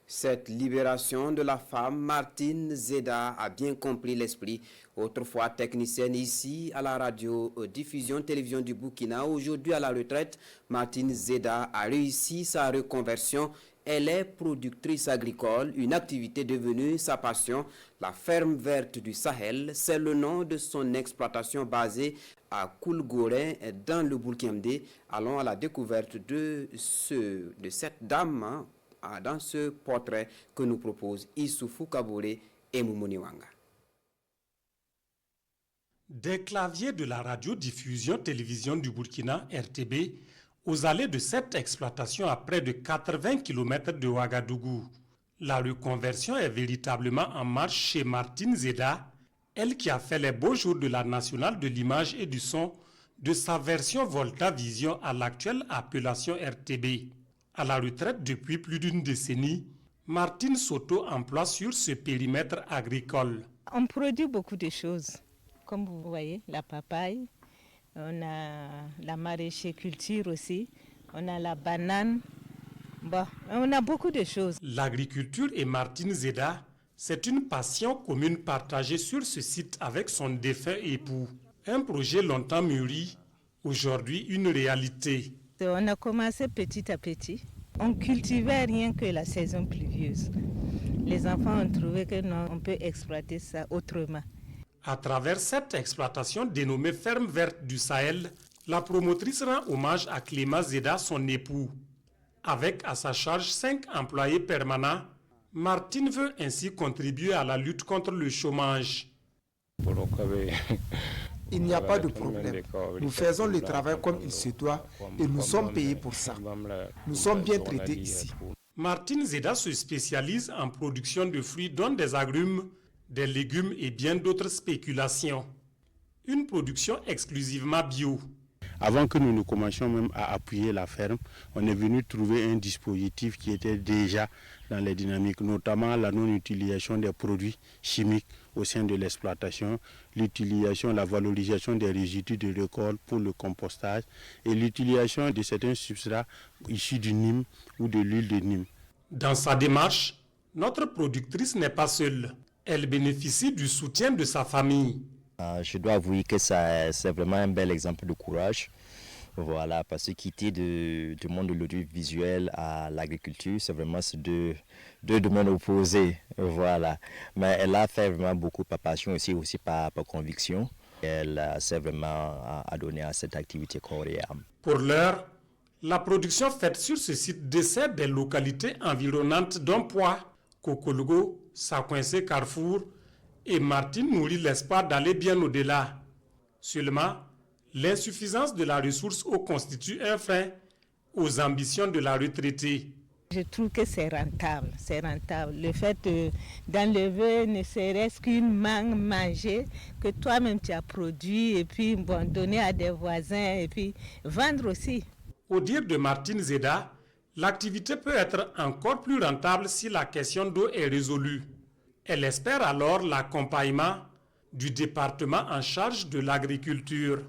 Cette libération de la femme, Martine Zeda a bien compris l'esprit. Autrefois technicienne ici à la radio-diffusion télévision du Burkina, aujourd'hui à la retraite, Martine Zeda a réussi sa reconversion. Elle est productrice agricole, une activité devenue sa passion. La ferme verte du Sahel, c'est le nom de son exploitation basée à Koulgoré dans le Burkina. Allons à la découverte de cette dame dans ce portrait que nous propose Issoufou Kabouré et Moumouni Wanga. Des claviers de la radio-diffusion télévision du Burkina, RTB, aux allées de cette exploitation à près de 80 km de Ouagadougou. La reconversion est véritablement en marche chez Martine Zeda, elle qui a fait les beaux jours de la nationale de l'image et du son de sa version Volta Vision à l'actuelle appellation RTB. À la retraite depuis plus d'une décennie, Martine s'auto-emploie sur ce périmètre agricole. On produit beaucoup de choses, comme vous voyez, la papaye, on a la maraîchère aussi, on a la banane, on a beaucoup de choses. L'agriculture et Martine Zeda, c'est une passion commune partagée sur ce site avec son défunt époux. Un projet longtemps mûri, aujourd'hui une réalité. On a commencé petit à petit. On cultivait rien que la saison pluvieuse. Les enfants ont trouvé que non, on peut exploiter ça autrement. À travers cette exploitation dénommée Ferme Verte du Sahel, la promotrice rend hommage à Clément Zeda, son époux. Avec à sa charge 5 employés permanents, Martine veut ainsi contribuer à la lutte contre le chômage. Il n'y a pas de problème. Nous faisons le travail comme il se doit et nous sommes payés pour ça. Nous sommes bien traités ici. Martine Zeda se spécialise en production de fruits dont des agrumes, des légumes et bien d'autres spéculations. Une production exclusivement bio. Avant que nous ne commencions même à appuyer la ferme, on est venu trouver un dispositif qui était déjà dans les dynamiques, notamment la non-utilisation des produits chimiques au sein de l'exploitation, l'utilisation, la valorisation des résidus de récolte pour le compostage et l'utilisation de certains substrats issus du Nîmes ou de l'huile de Nîmes. Dans sa démarche, notre productrice n'est pas seule. Elle bénéficie du soutien de sa famille. Je dois avouer que c'est vraiment un bel exemple de courage. Voilà, parce que quitter du monde de l'audiovisuel à l'agriculture, c'est vraiment ces deux domaines opposés. Voilà. Mais elle a fait vraiment beaucoup par passion aussi par conviction. Elle s'est vraiment adonnée à cette activité corps et âme. Pour l'heure, la production faite sur ce site dessert des localités environnantes d'Ompoix, Kokologo, Sakoinsé, Carrefour et Martine nourrit l'espoir d'aller bien au-delà. Seulement, l'insuffisance de la ressource eau constitue un frein aux ambitions de la retraitée. Je trouve que c'est rentable, Le fait d'enlever ne serait-ce qu'une mangue mangée que toi-même tu as produit et puis donner à des voisins et puis vendre aussi. Au dire de Martine Zeda, l'activité peut être encore plus rentable si la question d'eau est résolue. Elle espère alors l'accompagnement du département en charge de l'agriculture.